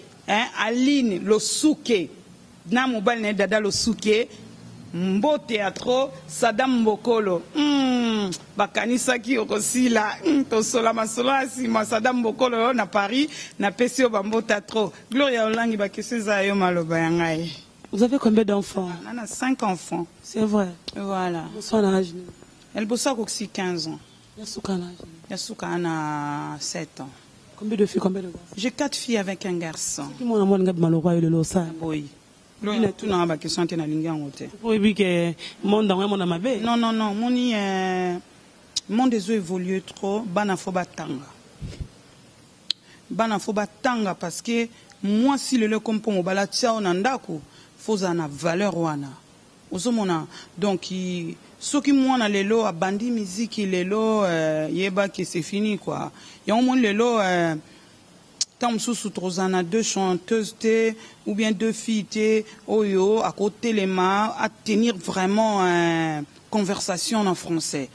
Aline Losuke na mobile na Dada Losuke Mbo Théâtre, Sadam Mbokolo. Bakanisaki okosila. Tosola masolo asima Sadam Mbokolo na Paris, na Pesio Bambo Théâtre. Gloria Olangi bakeseza yo maloba yangai. Vous avez combien d'enfants? On a 5 enfants. C'est vrai. Voilà. Bonsoir à l'âge. Elle bosse aussi 15 ans. Yasuka l'âge. Yasuka a 7 ans. Combien de filles, combien de garçons? J'ai 4 filles avec un garçon. Qui m'ont envoyé un malheureux et le losa. Oui. Tout n'a pas question de la oui, que monde dans mon amabé. Non, non, non. Mon désir évolue trop. Banafoba tanga. Banafoba tanga parce que moi, si le compon au balatia on andako, faut en valeur wana. Osomona. Donc, ceux qui m'ont les lots à bandi musique, les lots, yeba que c'est fini quoi. Il y a au moins les lots. Tant sous trozana 2 chanteuses ou bien 2 filles oyo à côté les mains à tenir vraiment une conversation en français.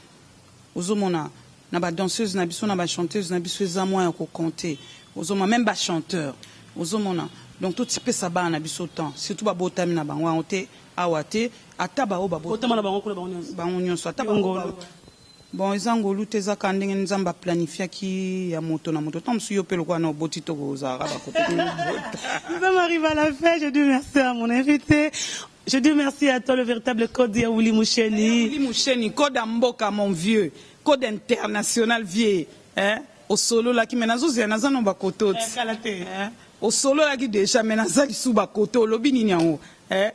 Ozomona na ba danseuse na biso na ba chanteuse na biso ezamo ya ko compter. Ozoma même ba chanteur. Ozomona donc tout type ça ba na biso temps surtout ba botami na bango onte awate ataba o ba botama na bango ko ba onyo so ataba ngolo. Bon, ils ont voulu te dire qu'ils ont planifié qui a moto na moto. Tant que yo pelo quoi na boti to goza ba côté. Nous sommes arrivés à la fin. Je dis merci à mon invité. Je dis merci à toi, le véritable code ya Willy Moucheni. Willy Moucheni, code Mboka mon vieux, code international vieux. Hein? Au solo là qui menazo zenaza no ba koto. Au solo là qui déjà menaza qui sous ba koto lobi ni yango. Hein?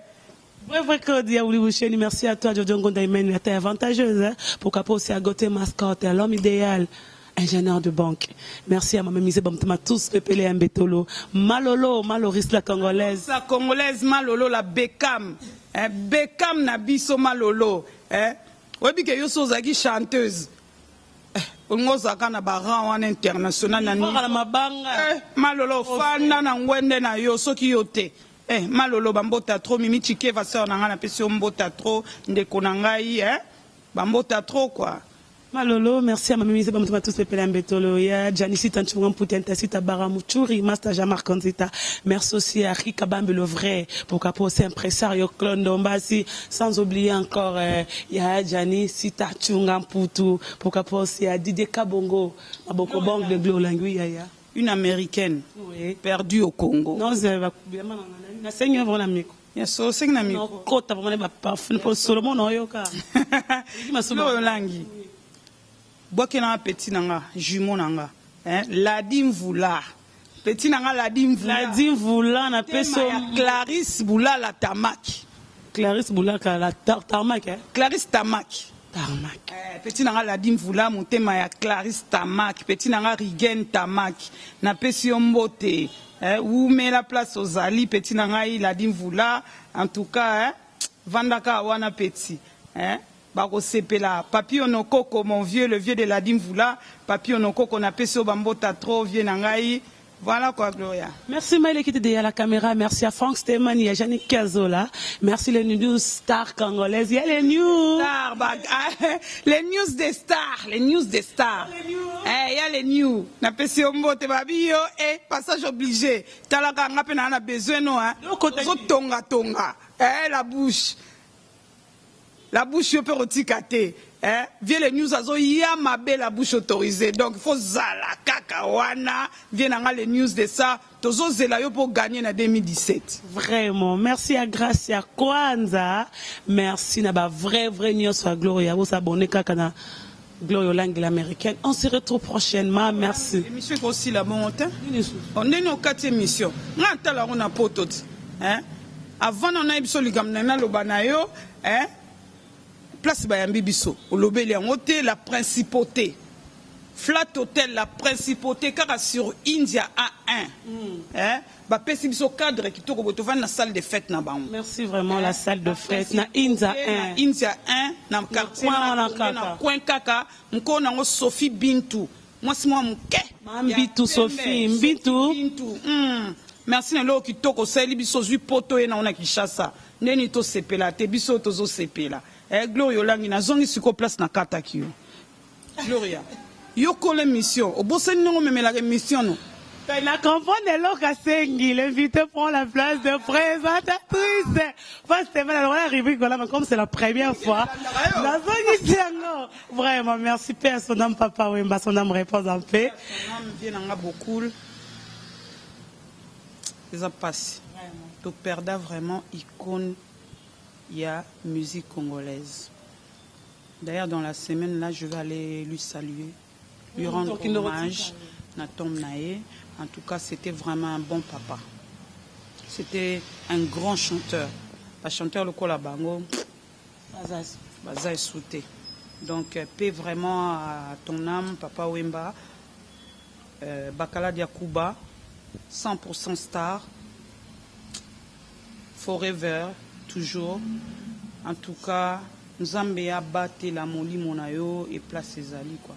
Vrai code, Willy Moucheni, merci à toi, Jojo Ngonda Imenu, t'es avantageuse, hein? Pourquoi pas aussi à Gauthier Mascotte, l'homme idéal, ingénieur de banque. Merci à ma mémise Bamtama, tous pépélé un bétolo. Malolo, Maloris la congolaise. La congolaise, Malolo, la Beckham. Beckham Nabiso Malolo. Oui, puis que yo sozaki chanteuse. On zaka na baran en international na ni. Malolo, fana na ngwende na yo, soki yote. Malolo bambota trop mimi chike va sœur nanga na pesi mbota trop ndeko nangai bambota trop quoi. Malolo, merci à ma mémise Bamtama tous pépélé un bétolo. Ya Janice Tanchouran Poutenta Sita Baramuchuri, Master Jamar Konzita. Merci aussi à Rika Bambe le vrai, pourquoi pas aussi impresario Clone Dombasi, sans oublier encore ya Janice Sita Chungan Poutou, pourquoi pas aussi à Didier Kabongo, à Boko Bang de Glolangui ya. Une américaine, oui, perdue au Congo. Non, c'est na seigneur vraiment miko. Ya so seigneur na miko. Kota vraiment ba parfum pour Solomon oyoka. Lo langi. Bokena petit nanga, jumeau nanga. Ladim Voula. Petit nanga Ladim Voula. Ladim Voula na peso Clarisse Boula la Tamak. Clarisse Boula la Tamak hein. Clarisse Tamak. Tamak. Petit nanga Ladim Voula montema ya Clarisse Tamak. Petit nanga Rigen Tamak. Na pesi mbote. Où met la place aux Ali, petit nangai, Ladim Voula, en tout cas, Vandaka wana petit. Bako sepela, papi onokoko, mon vieux, le vieux de Ladim Voula, papi onokoko, na peso bambota trop, vieux nangai. Voilà quoi, Gloria. Merci Maïle qui était derrière la caméra. Merci à Franck Steman, il y a Yannick Kazola. Merci les news stars congolaises. Il y a les news. Les news des stars. Les news des stars. Il y a les news. Na pesi ombote babio et passage obligé. Talaka ngape na besoin non hein. Tonga tonga. La bouche. La bouche yo peut retikate. Viens les news azo yamabe la bouche autorisée. Donc il faut zala kakawana. Viens les news de ça. Tozo zela pour gagner en 2017. Vraiment. Merci à Gracia Kwanza. Merci na ba vrai news sur Gloria. Vous abonnez kakana Gloria langue américaine. On se retrouve prochainement. Merci. L'émission est aussi la monte. On est nos 4 émissions. Ngata on a potot. Avant on a émission ligamna lobanayo. Place Bayambi Bisso, au lobby en la principauté. Flat Hotel, la principauté, car sur India A1. Pesi Bisso cadre qui tourne au la salle de fête. Merci vraiment, la salle de fête. Na India 1. India 1, na quartier, na coin kaka, m'ko na Sophie Bintou. Moi, c'est moi, Bintou, Sophie, Bintou. Merci na lo qui toko sali biso zui poto e na ona ki chassa. Neni to sepela, te biso tozo sepela. Gloria langi na zongi siko place na kata kiyo. Gloria. Yo kole mission. O boseni ngo memela mission no. La campagne Loka Sengi, l'invité prend la place de présentatrice. Alors, comme c'est la première fois, vraiment, merci Père, son âme, Papa Wemba, son âme repose en paix. Son âme vient beaucoup. Ça passe. Tu perds vraiment icône, il y a musique congolaise. D'ailleurs, dans la semaine, là, je vais aller lui saluer, lui rendre hommage. En tout cas, c'était vraiment un bon papa. C'était un grand chanteur. Le chanteur le Kola Bango, Baza est souté. Donc, paix vraiment à ton âme, Papa Wemba. Bakala Diakouba, 100% star. Forever, toujours. En tout cas, Nzambea Bate la Moli Monayo et place Ezali, quoi.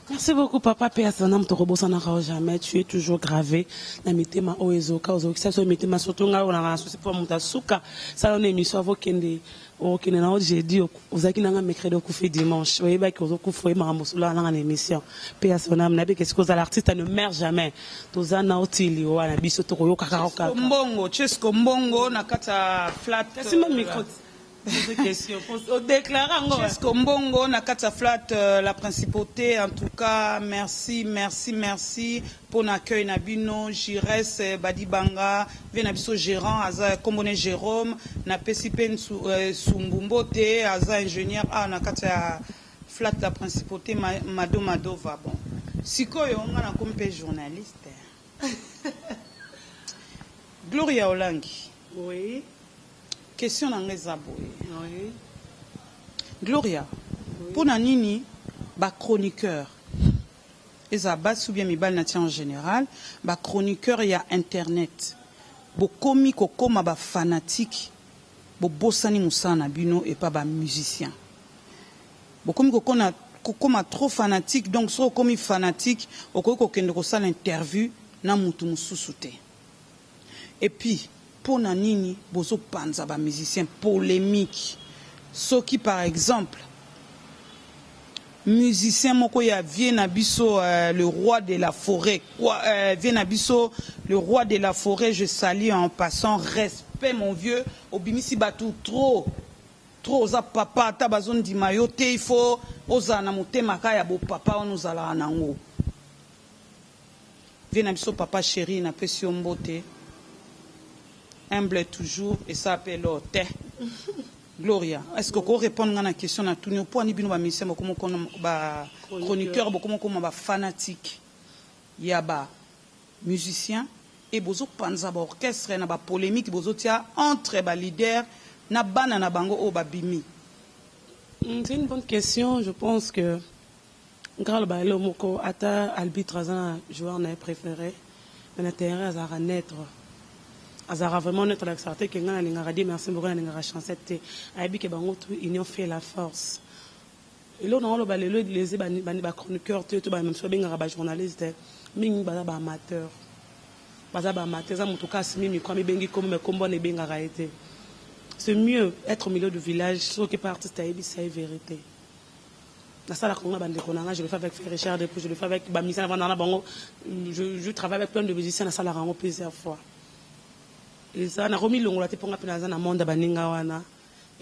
Merci beaucoup, papa. Père, son âme, te rebossanera jamais. Tu es toujours gravé. Na mitema oezoka, ozoka, ça mitema surtout nga on a souci pour mutasuka. Ça on est émission avant kende. O kende na j'ai dit ozaki nanga mercredi okufi dimanche. Oye ba ki ozokufu e marambosula na émission. Père, son âme, na be qu'est-ce que l'artiste ne meurt jamais. Toza na otili o na biso to koyoka kaka. Mbongo, Chesco Mbongo na kata flat. Merci mon micro. Chesco Mbongo, Nakata Flat, la principauté, en tout cas, merci pour l'accueil Nabino, Jires, Badibanga, Venabiso gérant, Aza Kombone Jérôme, Napesipen Sumbumbote, Aza ingénieur, Nakata Flat, la principauté, Mado Madova. Bon, Sikoyo, on a comme journaliste. Gloria Olangi. Oui. Question dans les abonnés. Oui. Gloria, oui. Pour Nanini, chroniqueur, et ça base ou bien mi bal en général, chroniqueur il y a internet. Bo komi ko koma ba fanatique, bo bossani musana bino et pas ba musicien. Bo komi ko koma trop fanatique, donc so komi fanatique, o ko kende ko sala interview na mutu mususute. Et puis pour Nanini, bozo panza ba musicien polémique. Ce qui par exemple, musicien moko ya Viennabiso, le roi de la forêt. Viennabiso, le roi de la forêt, je salue en passant, respect mon vieux. Obimisi batou trop oza papa tabazon di mayote, il faut oza na motema kaya bo papa on nous ala nango. Viennabiso papa chéri na pesi mbote. Humble toujours et ça appelle l'autre. Gloria, est-ce que vous répondez à la question à tout le monde? Ni ba musicien comme chroniqueur, comme ba fanatique. Il y a ba musicien et bozo panza ba orchestre na ba polémique bozo tia entre ba leader na bana na bango o ba bimi. C'est une bonne question, je pense que Grâce ba le moko ata arbitre un joueur n'a préféré mais l'intérêt à naître. Azara vraiment notre accepté que ngana linga radio merci beaucoup linga chancette aibi ke bango tout union fait la force et là on ba lelo les ba chroniqueur tout ba même so benga ba journaliste mingi ba amateur za mutuka simi mi kwa mi bengi comme me kombo ne benga raité c'est mieux être au milieu du village sauf que par artiste aibi c'est vérité la salle qu'on a bandé konanga je le fais avec Richard Depuis je le fais avec ba musicien vandana bango je travaille avec plein de musiciens la salle rango plusieurs fois. Et ça, on a remis l'onglet pour nga pena na monde baninga wana.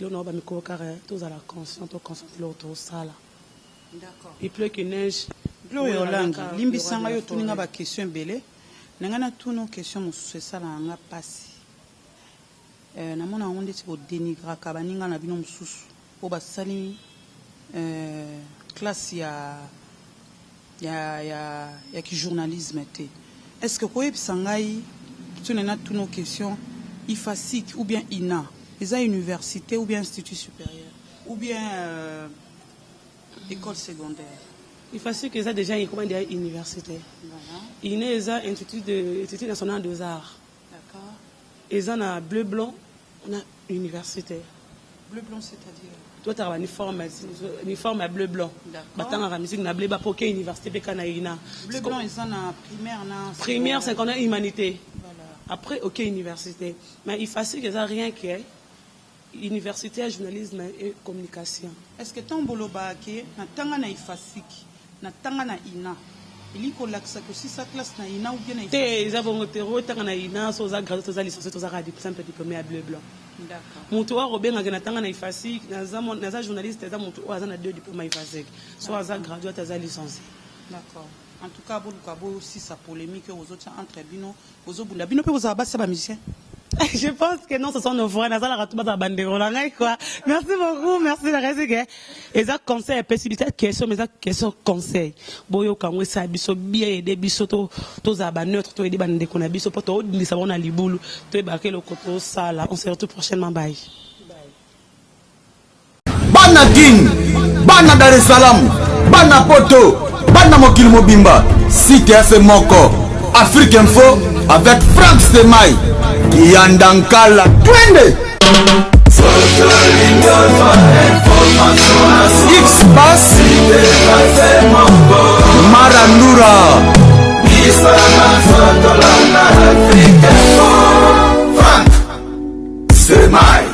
Et on a ba miko carré, tous à la conscience, tous conscience l'autre sala. D'accord. Il pleut que neige. Gloria Olangi, limbisanga yo tuninga ba question belé. Nangana tuno question mususu sala nga pasi. Na mona onde ti ko dénigrer ka baninga na bino mususu. O ba sali classe ya ki journalisme té. Est-ce que koye bisangai tu n'as toutes nos questions, IFASIC ou bien INA, les universités ou bien institut supérieur, ou bien école secondaire. IFASIC, ils ont déjà une université. Voilà. INA, ils ont Institut national des arts. D'accord. Ils ont un bleu-blanc, on a université. Bleu-blanc, c'est-à-dire? Toi, tu as un uniforme à bleu-blanc. D'accord. Tu as un musique à bleu-blanc pour quelle université? Bleu-blanc, ils ont un primaire. Primaire, c'est qu'on a humanité. Voilà. Après, ok, université. Mais il faut que ça rien qui est université, journalisme et communication. Est-ce que ton boulot est na tanga na IFASIC, na tanga na INA, il faut l'accès aussi sa classe na ina ou bien na te za bongo te rotanga na ina so za grade to za licence to za radio simple diplômé à bleu blanc. D'accord. Mutu wa robenga na tanga na ifasi na za journaliste za mutu wa za na 2 diplômes ifasi so za graduate za licence. D'accord. En tout cas, vous aussi sa polémique aux autres entre bino, aux autres bino peut vous abattre ça musicien. Je pense que non, ce sont nos frères. Merci beaucoup, merci de rester. Et ça conseil, possibilité question, mais ça question conseil. Boyo kangwe sa biso bien aider biso to abaneutre to aider bande qu'on a biso pour to ni savon na libulu to ébarquer le koto sala. On se retrouve prochainement. Bye. Bana Guine, Bana Dar es Salaam, Bana Poto, Bana Mokil Mobimba, Site FM Moko, Afrique Info avec Franck Stemai, Yandankala, Twende. X-Bass, Marandura, Franck Stemai.